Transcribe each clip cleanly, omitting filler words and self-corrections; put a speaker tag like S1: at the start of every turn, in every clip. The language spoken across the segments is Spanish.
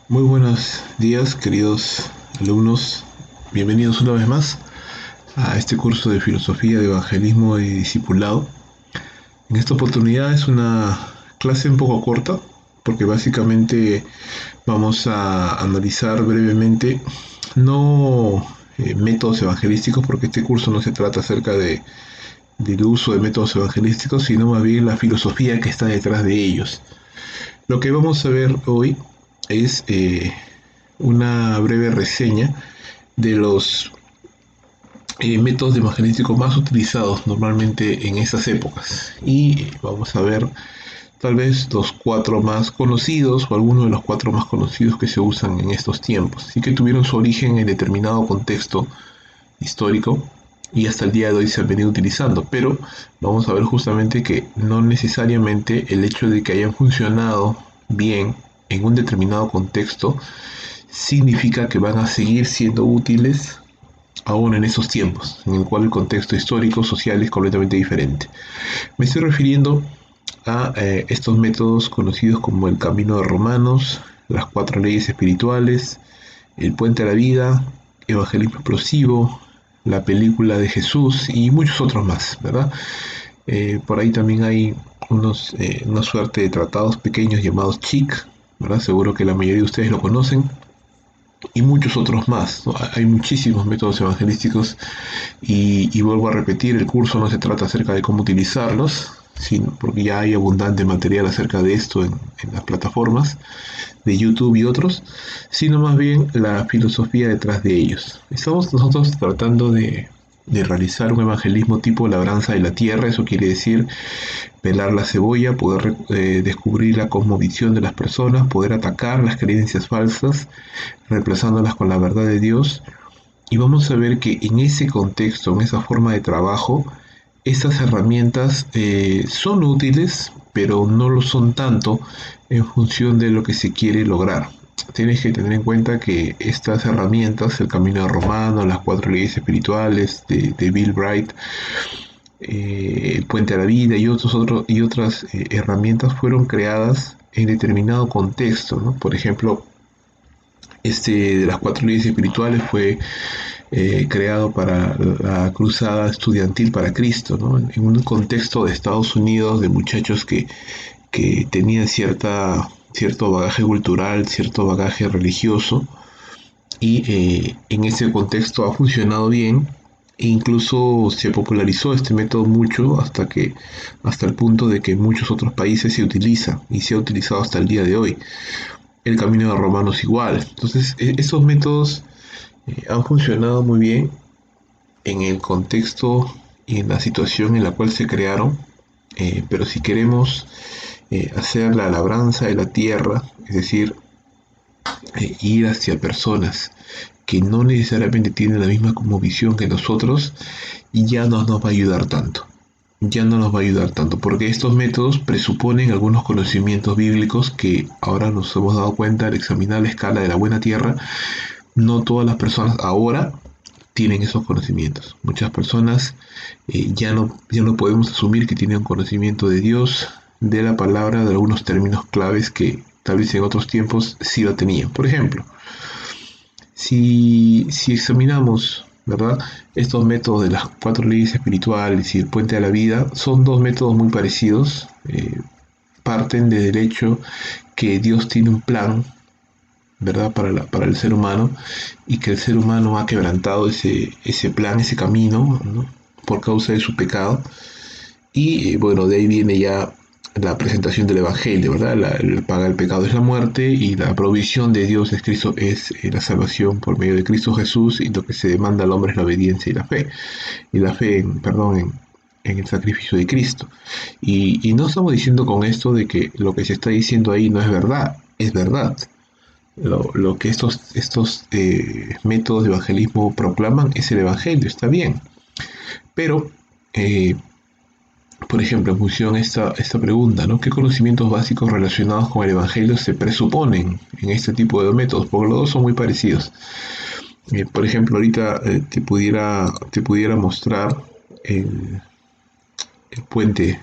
S1: Muy buenos días, queridos alumnos. Bienvenidos una vez más a este curso de Filosofía de Evangelismo y Discipulado. En esta oportunidad es una clase un poco corta, porque básicamente vamos a analizar brevemente, no métodos evangelísticos, porque este curso no se trata acerca del uso de métodos evangelísticos, sino más bien la filosofía que está detrás de ellos. Lo que vamos a ver hoy es una breve reseña de los métodos evangelísticos más utilizados normalmente en esas épocas. Y vamos a ver tal vez los cuatro más conocidos o algunos de los cuatro más conocidos que se usan en estos tiempos y que tuvieron su origen en determinado contexto histórico y hasta el día de hoy se han venido utilizando. Pero vamos a ver justamente que no necesariamente el hecho de que hayan funcionado bien en un determinado contexto significa que van a seguir siendo útiles aún en esos tiempos, en el cual el contexto histórico, social es completamente diferente. Me estoy refiriendo a estos métodos conocidos como el camino de Romanos, las cuatro leyes espirituales, el puente a la vida, evangelismo explosivo, la película de Jesús y muchos otros más, ¿verdad? Por ahí también hay una suerte de tratados pequeños llamados Chic, ¿verdad? Seguro que la mayoría de ustedes lo conocen, y muchos otros más, ¿no? Hay muchísimos métodos evangelísticos y vuelvo a repetir, el curso no se trata acerca de cómo utilizarlos, sino porque ya hay abundante material acerca de esto en las plataformas de YouTube y otros, sino más bien la filosofía detrás de ellos. Estamos nosotros tratando de realizar un evangelismo tipo labranza de la tierra, eso quiere decir pelar la cebolla, poder descubrir la cosmovisión de las personas, poder atacar las creencias falsas, reemplazándolas con la verdad de Dios. Y vamos a ver que en ese contexto, en esa forma de trabajo, estas herramientas son útiles, pero no lo son tanto en función de lo que se quiere lograr. Tienes que tener en cuenta que estas herramientas, el camino de Romano, las cuatro leyes espirituales de Bill Bright, el puente a la vida y otras herramientas fueron creadas en determinado contexto, ¿no? Por ejemplo, este de las cuatro leyes espirituales fue creado para la cruzada estudiantil para Cristo, ¿no? En un contexto de Estados Unidos, de muchachos que tenían cierto bagaje cultural, cierto bagaje religioso, y en ese contexto ha funcionado bien. E incluso se popularizó este método mucho hasta el punto de que en muchos otros países se utiliza y se ha utilizado hasta el día de hoy. El camino de Romanos igual. Entonces, esos métodos han funcionado muy bien en el contexto y en la situación en la cual se crearon, pero si queremos hacer la labranza de la tierra, es decir, ir hacia personas que no necesariamente tienen la misma como visión que nosotros, ya no nos va a ayudar tanto. Ya no nos va a ayudar tanto, porque estos métodos presuponen algunos conocimientos bíblicos que ahora nos hemos dado cuenta al examinar la escala de la buena tierra, no todas las personas ahora tienen esos conocimientos. Muchas personas ya no podemos asumir que tienen un conocimiento de Dios, de la palabra, de algunos términos claves que tal vez en otros tiempos sí lo tenían. Por ejemplo, si examinamos, ¿verdad? Estos métodos de las cuatro leyes espirituales y el puente a la vida, son dos métodos muy parecidos. Parten del hecho que Dios tiene un plan, ¿verdad? Para el ser humano, y que el ser humano ha quebrantado ese plan, ese camino, ¿no? Por causa de su pecado. Y bueno, de ahí viene ya la presentación del Evangelio, ¿verdad? El paga del pecado es la muerte y la provisión de Dios es Cristo, es la salvación por medio de Cristo Jesús, y lo que se demanda al hombre es la obediencia y la fe. Y la fe, en el sacrificio de Cristo. Y no estamos diciendo con esto de que lo que se está diciendo ahí no es verdad, es verdad. Lo que estos métodos de evangelismo proclaman es el evangelio, está bien. Pero, eh, por ejemplo, en función a esta pregunta, ¿no? ¿Qué conocimientos básicos relacionados con el evangelio se presuponen en este tipo de métodos? Porque los dos son muy parecidos. Por ejemplo, ahorita te pudiera mostrar el, el puente.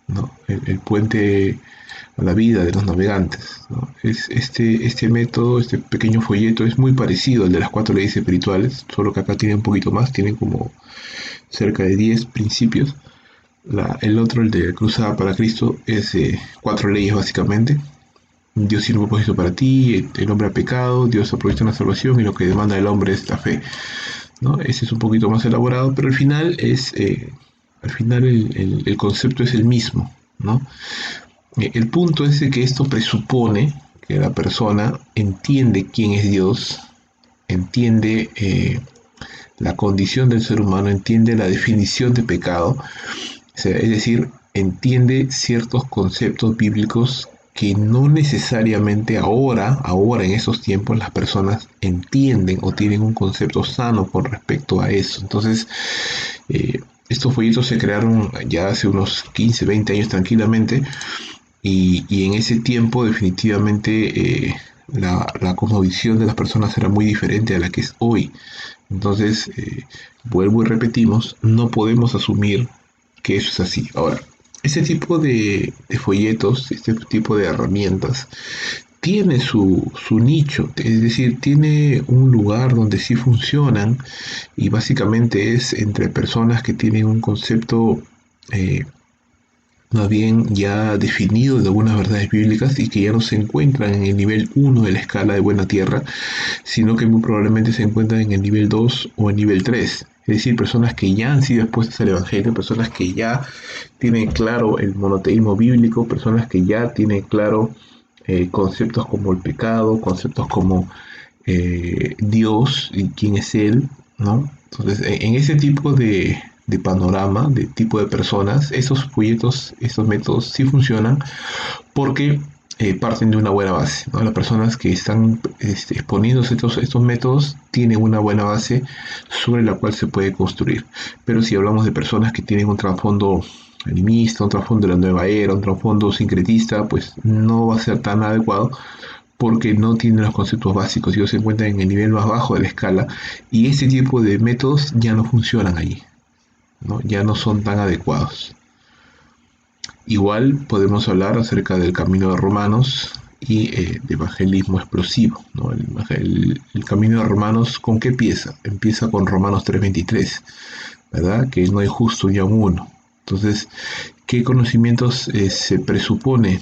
S1: ¿no? El puente a la vida de los navegantes, ¿no? Este método, este pequeño folleto es muy parecido al de las 4 leyes espirituales, solo que acá tiene un poquito más, tiene como cerca de 10 principios. El otro, el de Cruzada para Cristo, es 4 leyes básicamente. Dios tiene un propósito para ti, el hombre ha pecado, Dios aprovecha una salvación y lo que demanda el hombre es la fe, ¿no? Ese es un poquito más elaborado, pero al final el concepto es el mismo, ¿no? El punto es de que esto presupone que la persona entiende quién es Dios, entiende la condición del ser humano, entiende la definición de pecado, o sea, es decir, entiende ciertos conceptos bíblicos que no necesariamente ahora en esos tiempos las personas entienden o tienen un concepto sano con respecto a eso. Entonces, eh, estos folletos se crearon ya hace unos 15, 20 años tranquilamente y en ese tiempo definitivamente la cosmovisión de las personas era muy diferente a la que es hoy. Entonces, vuelvo y repetimos, no podemos asumir que eso es así. Ahora, este tipo de folletos, este tipo de herramientas, tiene su nicho, es decir, tiene un lugar donde sí funcionan y básicamente es entre personas que tienen un concepto eh, más bien ya definido de algunas verdades bíblicas y que ya no se encuentran en el nivel 1 de la escala de buena tierra, sino que muy probablemente se encuentran en el nivel 2 o en nivel 3. Es decir, personas que ya han sido expuestas al Evangelio, personas que ya tienen claro el monoteísmo bíblico, personas que ya tienen claro conceptos como el pecado, conceptos como Dios y quién es Él, ¿no? Entonces, en ese tipo de panorama, de tipo de personas, esos folletos, estos métodos sí funcionan porque parten de una buena base, ¿no? Las personas que están exponiendo estos métodos tienen una buena base sobre la cual se puede construir. Pero si hablamos de personas que tienen un trasfondo animista, un trasfondo de la nueva era, un trasfondo sincretista, pues no va a ser tan adecuado porque no tienen los conceptos básicos, ellos se encuentran en el nivel más bajo de la escala y ese tipo de métodos ya no funcionan allí, ¿no? Ya no son tan adecuados. Igual podemos hablar acerca del camino de Romanos y de evangelismo explosivo, ¿no? El camino de Romanos, ¿con qué empieza? Empieza con Romanos 3:23, ¿verdad? Que no hay justo ni a uno. Entonces, ¿qué conocimientos se presupone?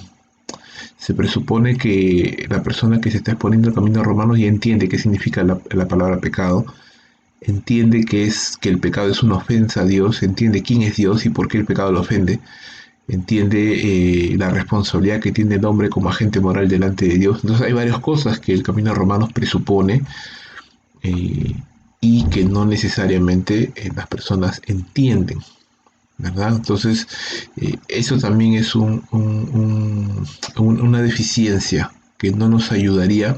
S1: Se presupone que la persona que se está exponiendo al camino de Romanos ya entiende qué significa la palabra pecado, entiende que el pecado es una ofensa a Dios, entiende quién es Dios y por qué el pecado lo ofende, entiende la responsabilidad que tiene el hombre como agente moral delante de Dios. Entonces hay varias cosas que el camino de Romanos presupone eh, y que no necesariamente las personas entienden, ¿verdad? Entonces eso también es una deficiencia que no nos ayudaría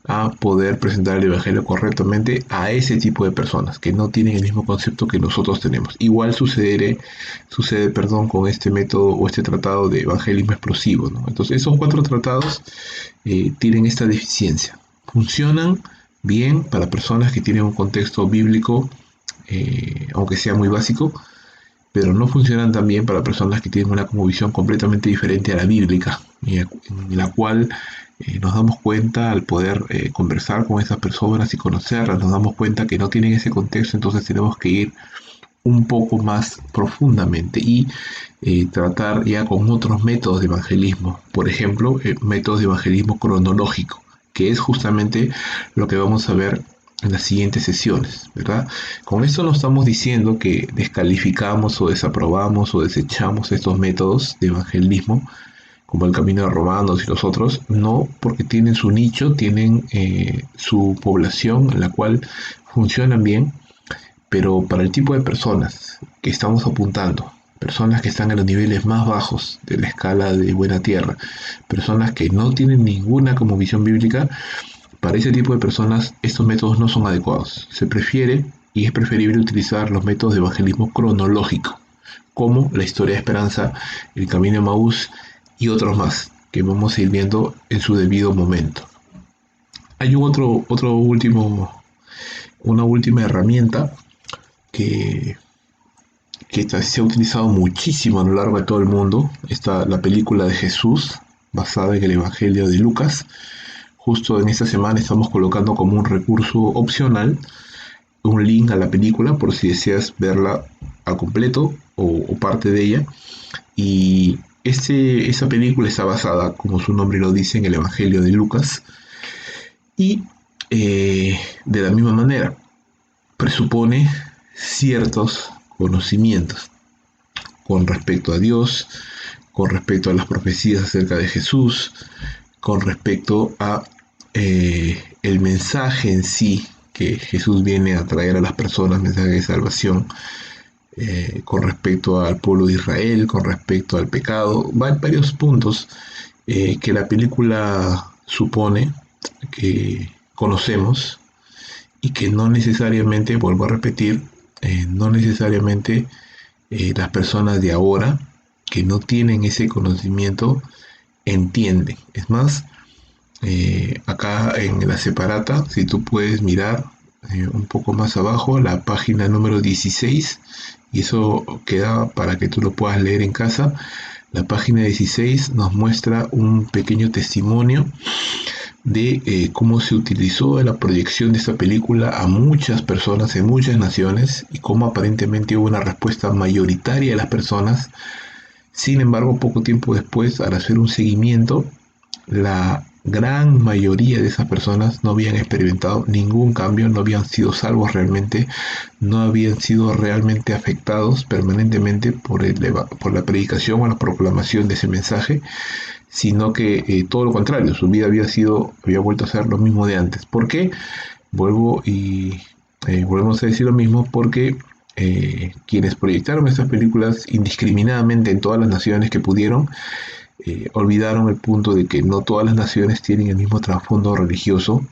S1: a poder presentar el Evangelio correctamente a ese tipo de personas que no tienen el mismo concepto que nosotros tenemos. Igual sucede, perdón, con este método o este tratado de evangelismo explosivo, ¿no? Entonces esos 4 tratados tienen esta deficiencia. Funcionan bien para personas que tienen un contexto bíblico, aunque sea muy básico, pero no funcionan tan bien para personas que tienen una visión completamente diferente a la bíblica, en la cual nos damos cuenta al poder conversar con esas personas y conocerlas, nos damos cuenta que no tienen ese contexto, entonces tenemos que ir un poco más profundamente y tratar ya con otros métodos de evangelismo, por ejemplo, métodos de evangelismo cronológico, que es justamente lo que vamos a ver en las siguientes sesiones, ¿verdad? Con esto no estamos diciendo que descalificamos o desaprobamos o desechamos estos métodos de evangelismo, como el Camino de Romanos y los otros, no, porque tienen su nicho, tienen su población en la cual funcionan bien, pero para el tipo de personas que estamos apuntando, personas que están en los niveles más bajos de la escala de buena tierra, personas que no tienen ninguna como visión bíblica, para ese tipo de personas estos métodos no son adecuados. Se prefiere y es preferible utilizar los métodos de evangelismo cronológico, como la historia de esperanza, el camino de Maús y otros más, que vamos a ir viendo en su debido momento. Hay una última herramienta que que se ha utilizado muchísimo a lo largo de todo el mundo. Está la película de Jesús, basada en el Evangelio de Lucas. Justo en esta semana estamos colocando como un recurso opcional un link a la película por si deseas verla al completo o parte de ella. Y esa película está basada, como su nombre lo dice, en el Evangelio de Lucas. Y de la misma manera, presupone ciertos conocimientos con respecto a Dios, con respecto a las profecías acerca de Jesús, con respecto a el mensaje en sí que Jesús viene a traer a las personas, mensaje de salvación, con respecto al pueblo de Israel, con respecto al pecado, varios puntos que la película supone que conocemos y que no necesariamente, vuelvo a repetir, no necesariamente las personas de ahora que no tienen ese conocimiento entienden. Es más, acá en la separata, si tú puedes mirar un poco más abajo, la página número 16, y eso queda para que tú lo puedas leer en casa. La página 16 nos muestra un pequeño testimonio de cómo se utilizó la proyección de esta película a muchas personas en muchas naciones y cómo aparentemente hubo una respuesta mayoritaria de las personas. Sin embargo, poco tiempo después, al hacer un seguimiento, la gran mayoría de esas personas no habían experimentado ningún cambio, no habían sido salvos realmente, no habían sido realmente afectados permanentemente por la predicación o la proclamación de ese mensaje, sino que todo lo contrario, su vida había vuelto a ser lo mismo de antes. ¿Por qué? Volvemos a decir lo mismo porque quienes proyectaron estas películas indiscriminadamente en todas las naciones que pudieron, olvidaron el punto de que no todas las naciones tienen el mismo trasfondo religioso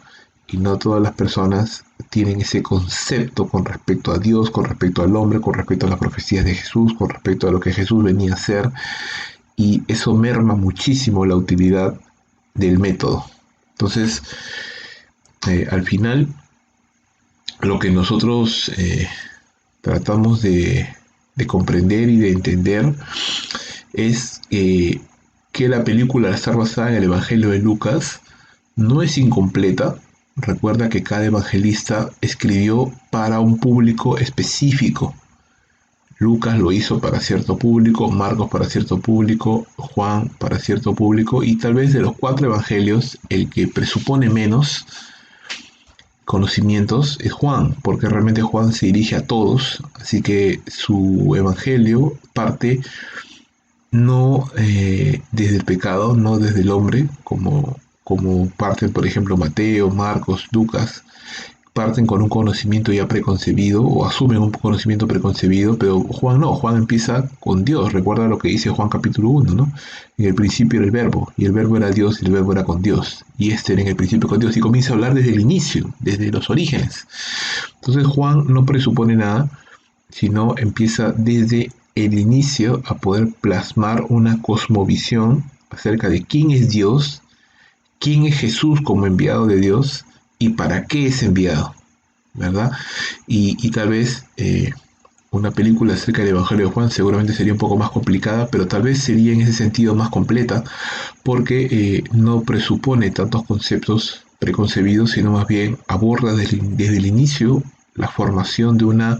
S1: y no todas las personas tienen ese concepto con respecto a Dios, con respecto al hombre, con respecto a las profecías de Jesús, con respecto a lo que Jesús venía a hacer, y eso merma muchísimo la utilidad del método. Entonces, al final, lo que nosotros tratamos de comprender y de entender es que la película, al estar basada en el Evangelio de Lucas, no es incompleta. Recuerda que cada evangelista escribió para un público específico. Lucas lo hizo para cierto público, Marcos para cierto público, Juan para cierto público, y tal vez de los 4 evangelios, el que presupone menos conocimientos es Juan, porque realmente Juan se dirige a todos, así que su evangelio parte no desde el pecado, no desde el hombre, como parten, por ejemplo, Mateo, Marcos, Lucas, parten con un conocimiento ya preconcebido o asumen un conocimiento preconcebido, pero Juan no, Juan empieza con Dios. Recuerda lo que dice Juan capítulo 1, ¿no? En el principio era el verbo, y el verbo era Dios, y el verbo era con Dios, y este era en el principio con Dios, y comienza a hablar desde el inicio, desde los orígenes. Entonces Juan no presupone nada, sino empieza desde el inicio a poder plasmar una cosmovisión acerca de quién es Dios, quién es Jesús como enviado de Dios y para qué es enviado, ¿verdad? Y tal vez una película acerca del Evangelio de Juan seguramente sería un poco más complicada, pero tal vez sería en ese sentido más completa, porque no presupone tantos conceptos preconcebidos, sino más bien aborda desde el inicio la formación de una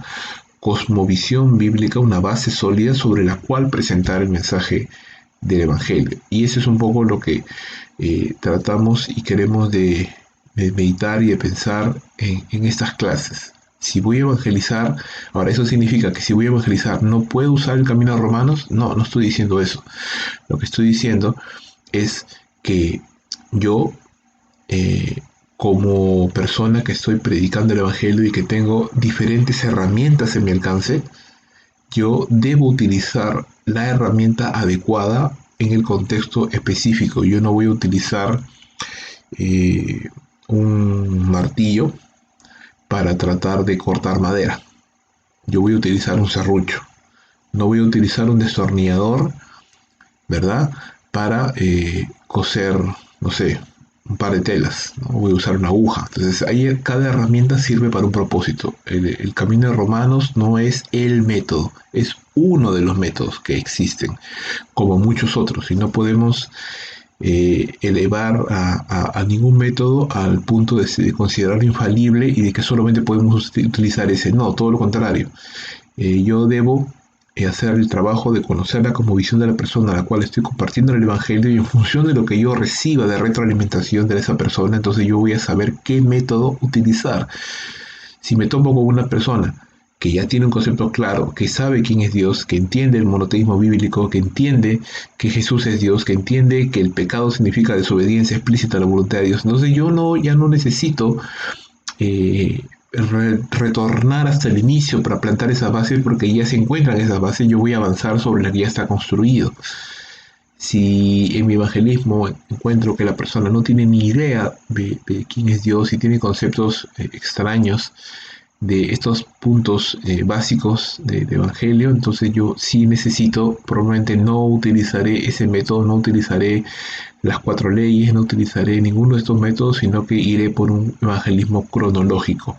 S1: cosmovisión bíblica, una base sólida sobre la cual presentar el mensaje del Evangelio. Y eso es un poco lo que tratamos y queremos de meditar y de pensar en estas clases. Si voy a evangelizar, ahora eso significa que si voy a evangelizar no puedo usar el camino de Romanos. No, no estoy diciendo eso. Lo que estoy diciendo es que yo, eh, como persona que estoy predicando el Evangelio y que tengo diferentes herramientas en mi alcance, yo debo utilizar la herramienta adecuada en el contexto específico. Yo no voy a utilizar eh, un martillo para tratar de cortar madera. Yo voy a utilizar un serrucho. No voy a utilizar un destornillador, ¿verdad? Para coser, no sé, un par de telas, ¿no? Voy a usar una aguja. Entonces, ahí cada herramienta sirve para un propósito. El camino de Romanos no es el método, es uno de los métodos que existen, como muchos otros, y no podemos elevar a ningún método al punto de considerarlo infalible y de que solamente podemos utilizar ese. No, todo lo contrario. Yo debo hacer el trabajo de conocerla como visión de la persona a la cual estoy compartiendo el Evangelio, y en función de lo que yo reciba de retroalimentación de esa persona, entonces yo voy a saber qué método utilizar. Si me topo con una persona que ya tiene un concepto claro, que sabe quién es Dios, que entiende el monoteísmo bíblico, que entiende que Jesús es Dios, que entiende que el pecado significa desobediencia explícita a la voluntad de Dios, entonces yo ya no necesito retornar hasta el inicio para plantar esas bases, porque ya se encuentran esas bases. Yo voy a avanzar sobre la que ya está construido. Si en mi evangelismo encuentro que la persona no tiene ni idea de quién es Dios y tiene conceptos extraños de estos puntos básicos de evangelio, entonces yo sí necesito, probablemente no utilizaré ese método, no utilizaré las 4 leyes, no utilizaré ninguno de estos métodos, sino que iré por un evangelismo cronológico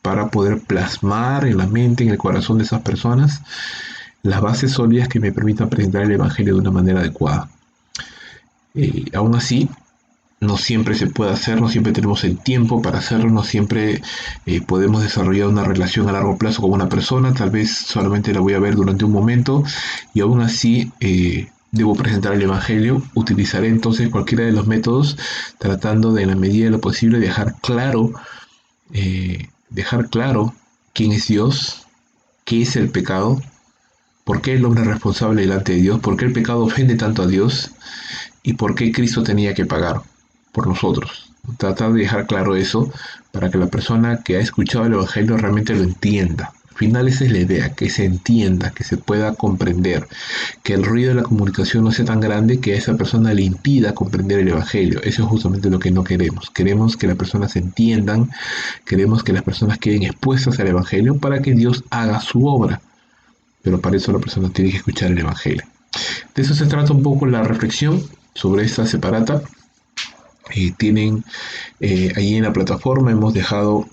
S1: para poder plasmar en la mente, en el corazón de esas personas, las bases sólidas que me permitan presentar el Evangelio de una manera adecuada. Aún así, no siempre se puede hacer, no siempre tenemos el tiempo para hacerlo, no siempre podemos desarrollar una relación a largo plazo con una persona, tal vez solamente la voy a ver durante un momento, y aún así debo presentar el Evangelio. Utilizaré entonces cualquiera de los métodos, tratando de, en la medida de lo posible, dejar claro quién es Dios, qué es el pecado, por qué el hombre es responsable delante de Dios, por qué el pecado ofende tanto a Dios y por qué Cristo tenía que pagar por nosotros. Tratar de dejar claro eso para que la persona que ha escuchado el Evangelio realmente lo entienda. Al final esa es la idea, que se entienda, que se pueda comprender, que el ruido de la comunicación no sea tan grande que a esa persona le impida comprender el Evangelio. Eso es justamente lo que no queremos. Queremos que las personas entiendan, queremos que las personas queden expuestas al Evangelio para que Dios haga su obra. Pero para eso la persona tiene que escuchar el Evangelio. De eso se trata un poco la reflexión sobre esta separata. Tienen ahí en la plataforma, hemos dejado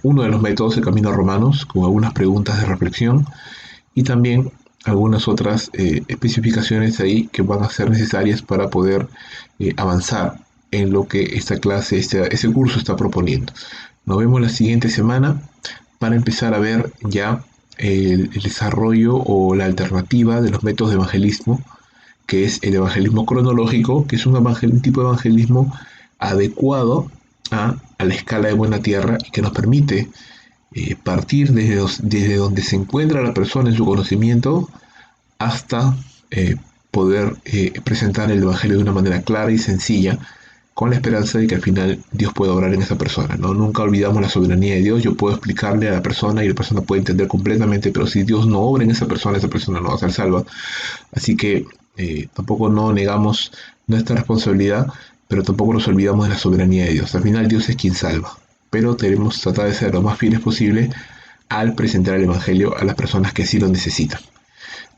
S1: uno de los métodos, el camino a Romanos, con algunas preguntas de reflexión y también algunas otras especificaciones ahí que van a ser necesarias para poder avanzar en lo que esta clase, ese curso está proponiendo. Nos vemos la siguiente semana para empezar a ver ya el desarrollo o la alternativa de los métodos de evangelismo, que es el evangelismo cronológico, que es un tipo de evangelismo adecuado a la escala de Buena Tierra y que nos permite partir desde donde se encuentra la persona en su conocimiento hasta poder presentar el Evangelio de una manera clara y sencilla, con la esperanza de que al final Dios pueda obrar en esa persona, ¿no? Nunca olvidamos la soberanía de Dios. Yo puedo explicarle a la persona y la persona puede entender completamente, pero si Dios no obra en esa persona no va a ser salva. Así que tampoco no negamos nuestra responsabilidad, pero tampoco nos olvidamos de la soberanía de Dios. Al final Dios es quien salva, pero debemos tratar de ser lo más fieles posible al presentar el Evangelio a las personas que sí lo necesitan.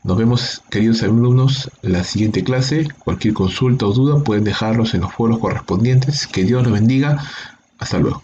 S1: Nos vemos, queridos alumnos, en la siguiente clase. Cualquier consulta o duda pueden dejarlos en los foros correspondientes. Que Dios los bendiga. Hasta luego.